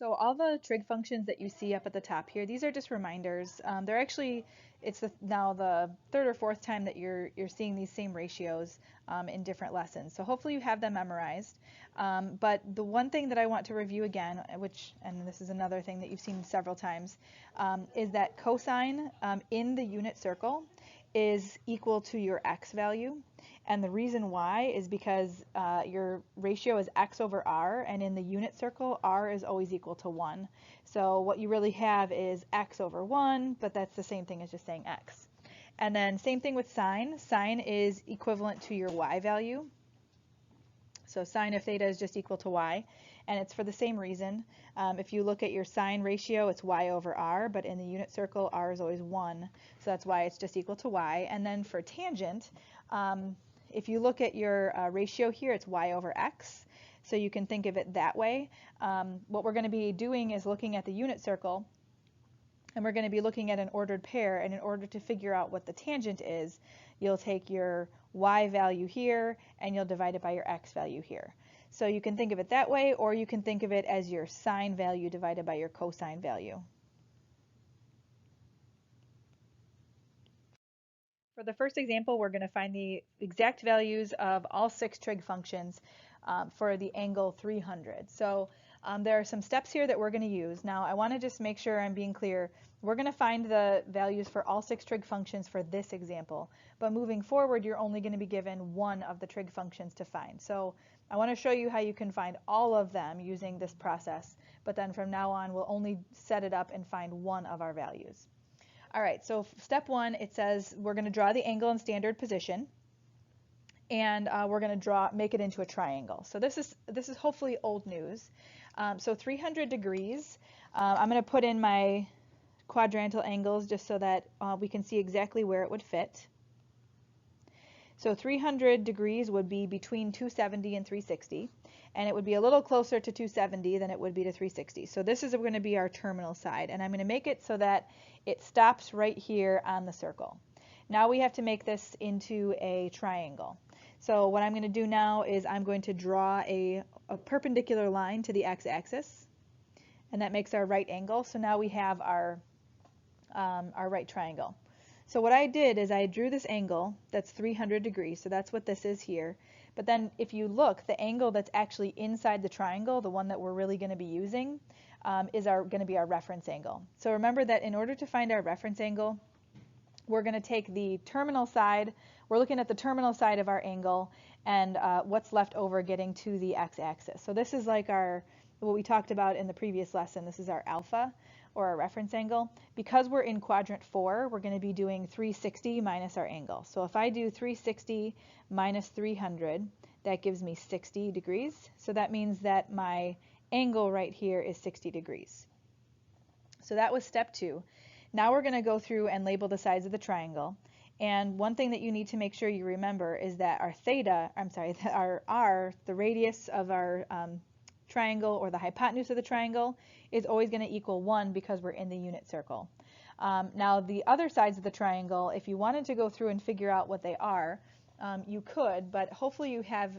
So all the trig functions that you see up at the top here, these are just reminders. They're actually, it's now the third or fourth time that you're seeing these same ratios in different lessons. So hopefully you have them memorized. But the one thing that I want to review again, and this is another thing that you've seen several times, is that cosine in the unit circle is equal to your x value. And the reason why is because your ratio is x over r, and in the unit circle, r is always equal to 1. So what you really have is x over 1, but that's the same thing as just saying x. And then same thing with sine. Sine is equivalent to your y value. So sine of theta is just equal to y, and it's for the same reason. If you look at your sine ratio, it's y over r, but in the unit circle, r is always 1, so that's why it's just equal to y. And then for tangent, if you look at your ratio here, it's y over x, so you can think of it that way. What we're going to be doing is looking at the unit circle, and we're going to be looking at an ordered pair, and in order to figure out what the tangent is, you'll take your y value here and you'll divide it by your x value here. So you can think of it that way, or you can think of it as your sine value divided by your cosine value. For the first example, we're going to find the exact values of all 6 trig functions for the angle 300. So there are some steps here that we're going to use. Now I want to just make sure I'm being clear. We're going to find the values for all 6 trig functions for this example, but moving forward you're only going to be given one of the trig functions to find. So I want to show you how you can find all of them using this process, but then from now on we'll only set it up and find one of our values. All right, so step 1, it says we're going to draw the angle in standard position, and we're going to make it into a triangle. So this is hopefully old news. So 300 degrees, I'm going to put in my quadrantal angles just so that we can see exactly where it would fit. So 300 degrees would be between 270 and 360, and it would be a little closer to 270 than it would be to 360. So this is going to be our terminal side, and I'm going to make it so that it stops right here on the circle. Now we have to make this into a triangle. So what I'm going to do now is I'm going to draw a perpendicular line to the x-axis, and that makes our right angle. So now we have our right triangle. So what I did is I drew this angle that's 300 degrees, so that's what this is here. But then if you look, the angle that's actually inside the triangle, the one that we're really going to be using, is going to be our reference angle. So remember that in order to find our reference angle, we're going to take the terminal side, we're looking at the terminal side of our angle, and what's left over getting to the x-axis. So this is like what we talked about in the previous lesson. This is our alpha, or our reference angle. Because we're in quadrant 4, we're going to be doing 360 minus our angle. So if I do 360 minus 300, that gives me 60 degrees. So that means that my angle right here is 60 degrees. So that was step 2. Now we're going to go through and label the sides of the triangle. And one thing that you need to make sure you remember is that our r, the radius of our triangle, or the hypotenuse of the triangle, is always going to equal 1 because we're in the unit circle. Now the other sides of the triangle, if you wanted to go through and figure out what they are, you could, but hopefully you have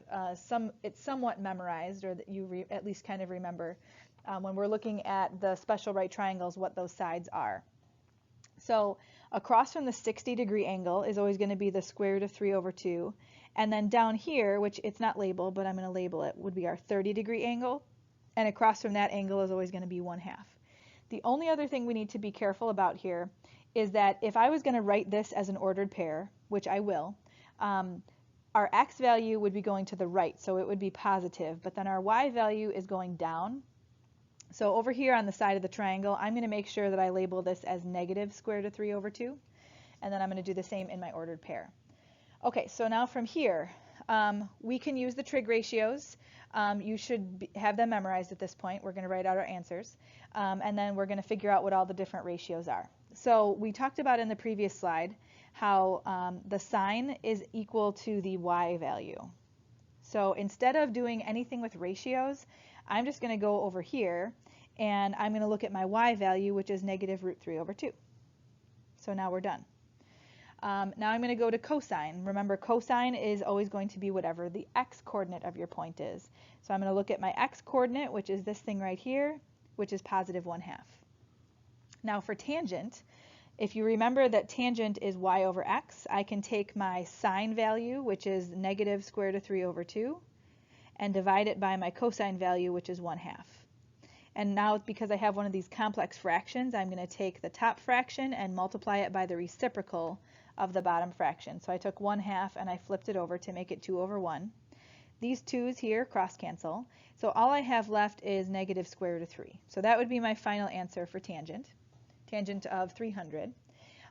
it's somewhat memorized, or that you at least kind of remember when we're looking at the special right triangles what those sides are. So across from the 60-degree angle is always going to be the square root of 3 over 2. And then down here, which it's not labeled, but I'm going to label it, would be our 30-degree angle. And across from that angle is always going to be 1/2. The only other thing we need to be careful about here is that if I was going to write this as an ordered pair, which I will, our x value would be going to the right, so it would be positive, but then our y value is going down. So over here on the side of the triangle, I'm going to make sure that I label this as negative square root of 3 over 2, and then I'm going to do the same in my ordered pair. Okay, so now from here, we can use the trig ratios. You should have them memorized at this point. We're going to write out our answers, and then we're going to figure out what all the different ratios are. So we talked about in the previous slide how the sine is equal to the y value. So instead of doing anything with ratios, I'm just going to go over here, and I'm going to look at my y value, which is negative root 3 over 2. So now we're done. Now I'm going to go to cosine. Remember, cosine is always going to be whatever the x coordinate of your point is. So I'm going to look at my x coordinate, which is this thing right here, which is positive 1/2. Now for tangent, if you remember that tangent is y over x, I can take my sine value, which is negative square root of 3 over 2, and divide it by my cosine value, which is 1/2. And now because I have one of these complex fractions, I'm going to take the top fraction and multiply it by the reciprocal of the bottom fraction. So I took 1/2 and I flipped it over to make it 2 over 1. These 2's here cross cancel. So all I have left is negative square root of 3. So that would be my final answer for tangent of 300.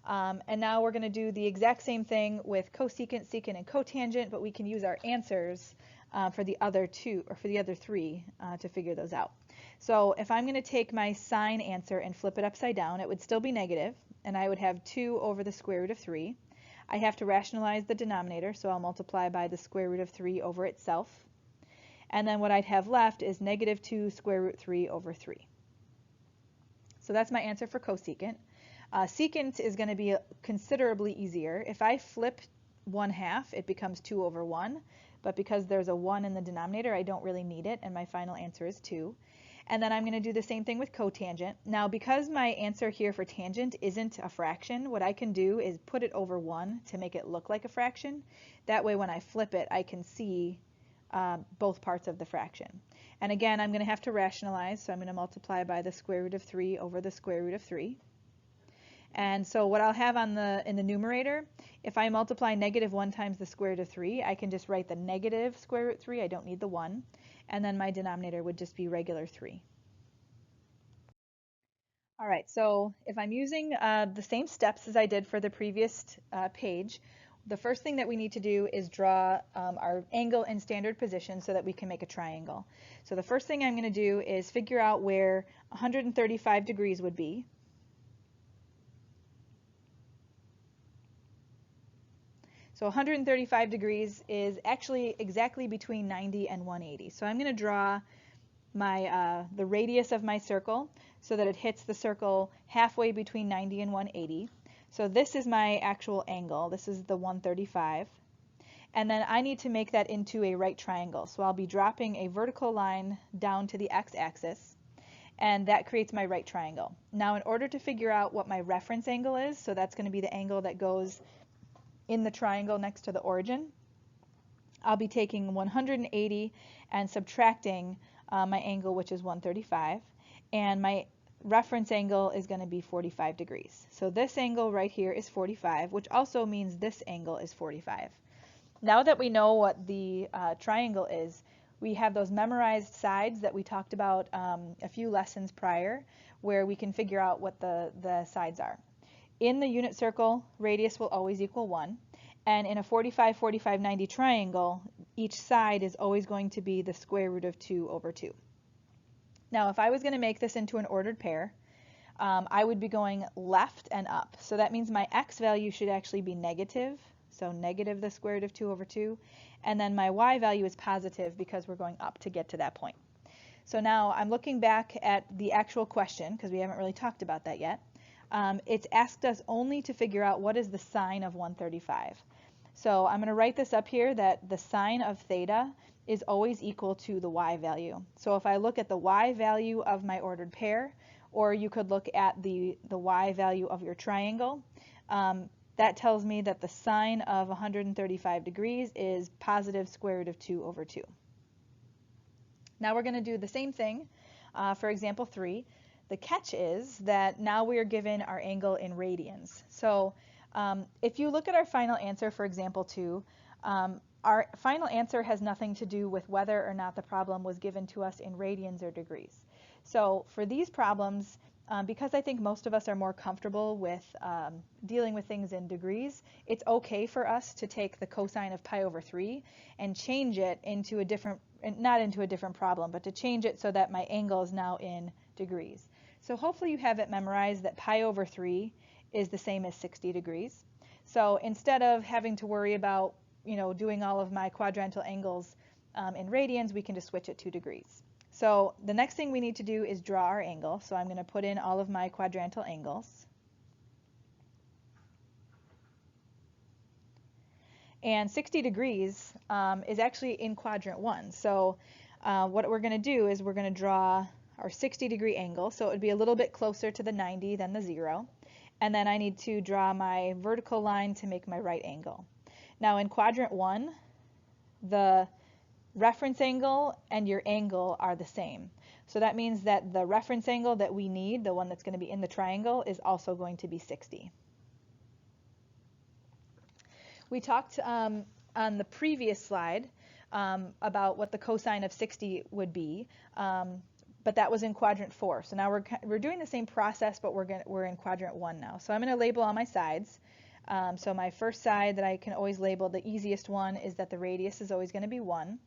And now we're going to do the exact same thing with cosecant, secant, and cotangent, but we can use our answers for the other two, or for the other three, to figure those out. So if I'm going to take my sine answer and flip it upside down, it would still be negative, and I would have 2 over the square root of 3. I have to rationalize the denominator, so I'll multiply by the square root of 3 over itself. And then what I'd have left is negative 2 square root 3 over 3. So that's my answer for cosecant. Secant is going to be considerably easier. If I flip 1/2, it becomes 2 over 1. But because there's a 1 in the denominator, I don't really need it, and my final answer is 2. And then I'm going to do the same thing with cotangent. Now, because my answer here for tangent isn't a fraction, what I can do is put it over 1 to make it look like a fraction. That way, when I flip it, I can see both parts of the fraction. And again, I'm going to have to rationalize, so I'm going to multiply by the square root of 3 over the square root of 3. And so what I'll have in the numerator, if I multiply negative 1 times the square root of 3, I can just write the negative square root 3. I don't need the 1. And then my denominator would just be regular 3. All right, so if I'm using the same steps as I did for the previous page, the first thing that we need to do is draw our angle in standard position so that we can make a triangle. So the first thing I'm going to do is figure out where 135 degrees would be. So 135 degrees is actually exactly between 90 and 180. So I'm going to draw my the radius of my circle so that it hits the circle halfway between 90 and 180. So this is my actual angle. This is the 135. And then I need to make that into a right triangle. So I'll be dropping a vertical line down to the x-axis, and that creates my right triangle. Now, in order to figure out what my reference angle is, so that's going to be the angle that goes in the triangle next to the origin, I'll be taking 180 and subtracting my angle, which is 135, and my reference angle is going to be 45 degrees. So this angle right here is 45, which also means this angle is 45. Now that we know what the triangle is, we have those memorized sides that we talked about a few lessons prior, where we can figure out what the sides are. In the unit circle, radius will always equal 1. And in a 45, 45, 90 triangle, each side is always going to be the square root of 2 over 2. Now, if I was going to make this into an ordered pair, I would be going left and up. So that means my x value should actually be negative. So negative the square root of 2 over 2. And then my y value is positive because we're going up to get to that point. So now I'm looking back at the actual question, because we haven't really talked about that yet. It's asked us only to figure out what is the sine of 135. So I'm going to write this up here that the sine of theta is always equal to the y value. So if I look at the y value of my ordered pair, or you could look at the y value of your triangle, that tells me that the sine of 135 degrees is positive square root of 2 over 2. Now we're going to do the same thing for example 3. The catch is that now we are given our angle in radians. So if you look at our final answer for example 2, our final answer has nothing to do with whether or not the problem was given to us in radians or degrees. So for these problems, because I think most of us are more comfortable with dealing with things in degrees, it's okay for us to take the cosine of pi over 3 and change it into a different, not into a different problem, but to change it so that my angle is now in degrees. So hopefully you have it memorized that pi over 3 is the same as 60 degrees. So instead of having to worry about, doing all of my quadrantal angles in radians, we can just switch it to degrees. So the next thing we need to do is draw our angle. So I'm going to put in all of my quadrantal angles. And 60 degrees is actually in quadrant 1. So what we're going to do is we're going to draw or 60-degree angle, so it would be a little bit closer to the 90 than the 0. And then I need to draw my vertical line to make my right angle. Now in quadrant 1, the reference angle and your angle are the same. So that means that the reference angle that we need, the one that's going to be in the triangle, is also going to be 60. We talked on the previous slide about what the cosine of 60 would be, but that was in quadrant 4. So now we're doing the same process, but we're in quadrant 1 now. So I'm going to label all my sides. So my first side that I can always label, the easiest one, is that the radius is always going to be 1.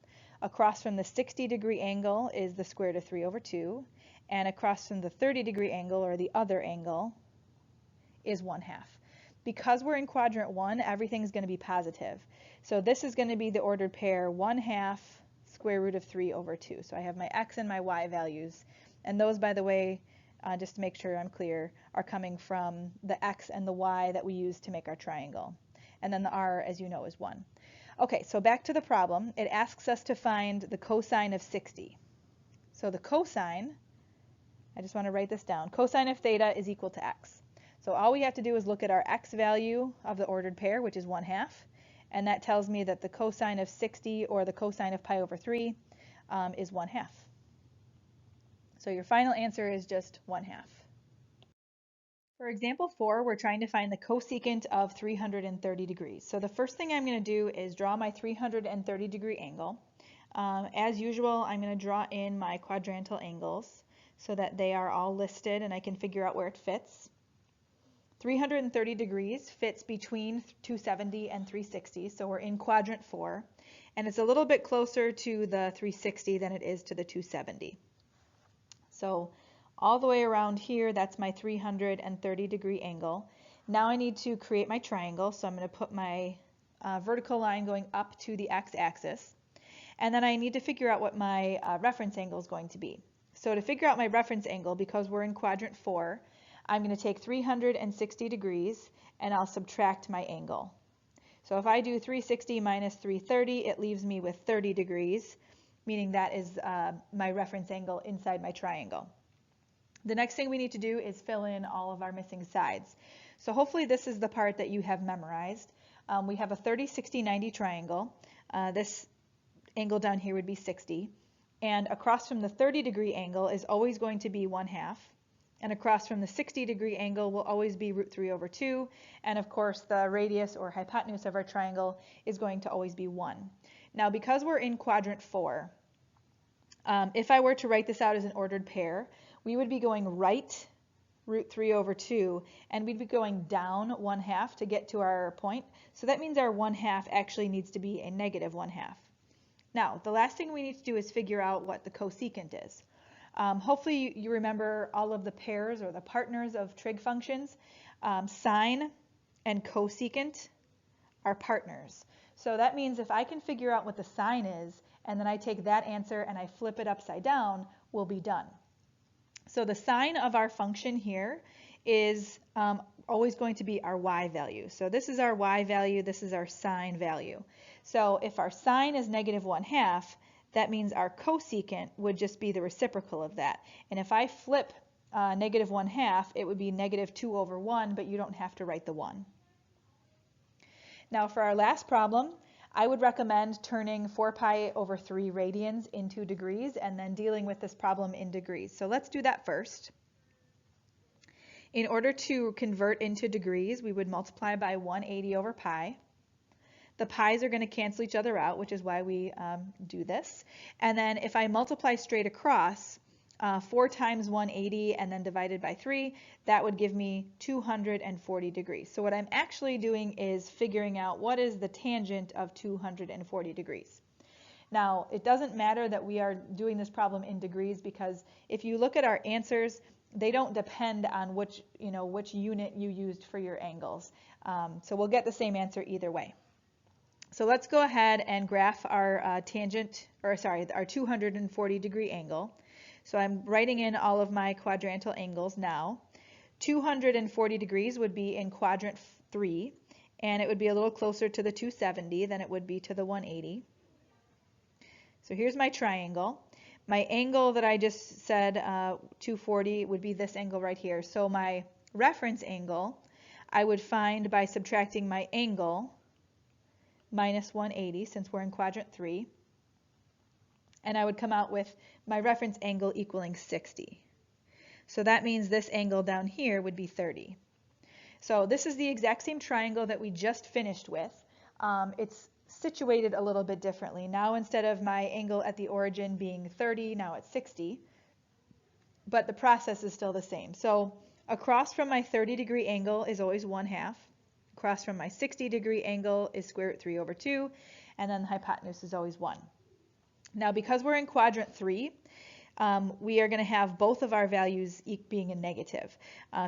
Across from the 60-degree angle is the square root of 3 over 2. And across from the 30-degree angle, or the other angle, is 1/2. Because we're in quadrant 1, everything's going to be positive. So this is going to be the ordered pair 1/2 square root of 3 over 2. So I have my x and my y values. And those, by the way, just to make sure I'm clear, are coming from the x and the y that we use to make our triangle. And then the r, as you know, is 1. Okay, so back to the problem. It asks us to find the cosine of 60. So the cosine, I just want to write this down, cosine of theta is equal to x. So all we have to do is look at our x value of the ordered pair, which is 1/2, and that tells me that the cosine of 60, or the cosine of pi over 3, is 1/2. So your final answer is just 1/2. For example 4, we're trying to find the cosecant of 330 degrees. So the first thing I'm going to do is draw my 330-degree angle. As usual, I'm going to draw in my quadrantal angles so that they are all listed and I can figure out where it fits. 330 degrees fits between 270 and 360, so we're in quadrant 4, and it's a little bit closer to the 360 than it is to the 270. So all the way around here, that's my 330-degree angle. Now I need to create my triangle, so I'm going to put my vertical line going up to the x-axis, and then I need to figure out what my reference angle is going to be. So to figure out my reference angle, because we're in quadrant 4, I'm going to take 360 degrees and I'll subtract my angle. So if I do 360 minus 330, it leaves me with 30 degrees, meaning that is my reference angle inside my triangle. The next thing we need to do is fill in all of our missing sides. So hopefully this is the part that you have memorized. We have a 30, 60, 90 triangle. This angle down here would be 60. And across from the 30-degree angle is always going to be 1/2. And across from the 60-degree angle will always be root 3 over 2. And of course, the radius or hypotenuse of our triangle is going to always be 1. Now, because we're in quadrant 4, if I were to write this out as an ordered pair, we would be going right root 3 over 2, and we'd be going down 1/2 to get to our point. So that means our 1/2 actually needs to be a negative 1/2. Now, the last thing we need to do is figure out what the cosecant is. Hopefully you remember all of the pairs or the partners of trig functions. Sine and cosecant are partners. So that means if I can figure out what the sine is, and then I take that answer and I flip it upside down, we'll be done. So the sine of our function here is always going to be our y value. So this is our y value, this is our sine value. So if our sine is negative 1/2, that means our cosecant would just be the reciprocal of that. And if I flip negative 1/2, it would be negative 2 over 1, but you don't have to write the 1. Now for our last problem, I would recommend turning 4 pi over 3 radians into degrees and then dealing with this problem in degrees. So let's do that first. In order to convert into degrees, we would multiply by 180 over pi. The pi's are going to cancel each other out, which is why we do this. And then if I multiply straight across, 4 times 180 and then divided by 3, that would give me 240 degrees. So what I'm actually doing is figuring out what is the tangent of 240 degrees. Now, it doesn't matter that we are doing this problem in degrees, because if you look at our answers, they don't depend on which unit you used for your angles. So we'll get the same answer either way. So let's go ahead and graph our our 240-degree angle. So I'm writing in all of my quadrantal angles now. 240 degrees would be in quadrant 3, and it would be a little closer to the 270 than it would be to the 180. So here's my triangle. my angle that I just said, 240, would be this angle right here. So my reference angle, I would find by subtracting my angle minus 180, since we're in quadrant 3. And I would come out with my reference angle equaling 60. So that means this angle down here would be 30. So this is the exact same triangle that we just finished with. It's situated a little bit differently. Now instead of my angle at the origin being 30, now it's 60. But the process is still the same. So across from my 30-degree angle is always 1/2. Across from my 60-degree angle is square root 3 over 2. And then the hypotenuse is always 1. Now because we're in quadrant 3, we are going to have both of our values being a negative,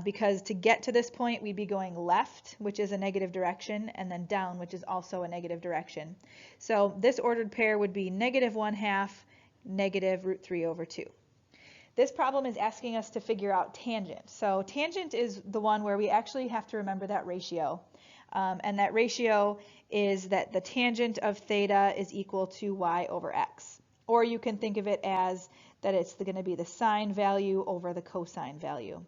because to get to this point we'd be going left, which is a negative direction, and then down, which is also a negative direction. So this ordered pair would be negative 1/2 negative root 3 over 2. This problem is asking us to figure out tangent. So tangent is the one where we actually have to remember that ratio. And that ratio is that the tangent of theta is equal to y over x. Or you can think of it as that it's going to be the sine value over the cosine value.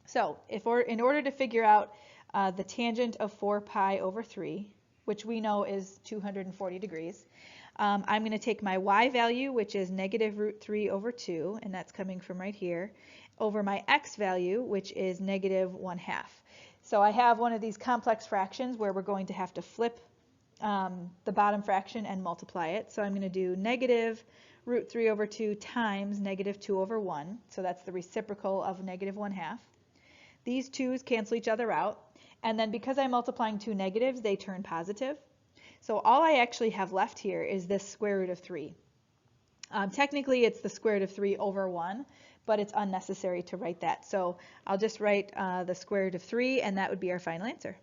So in order to figure out the tangent of 4 pi over 3, which we know is 240 degrees, I'm going to take my y value, which is negative root 3 over 2, and that's coming from right here, over my x value, which is negative 1/2. So I have one of these complex fractions where we're going to have to flip the bottom fraction and multiply it. So I'm going to do negative root 3 over 2 times negative 2 over 1. So that's the reciprocal of negative 1/2. These 2's cancel each other out. And then because I'm multiplying two negatives, they turn positive. So all I actually have left here is this square root of 3. Technically, it's the square root of 3 over 1, but it's unnecessary to write that. So I'll just write the square root of 3, and that would be our final answer.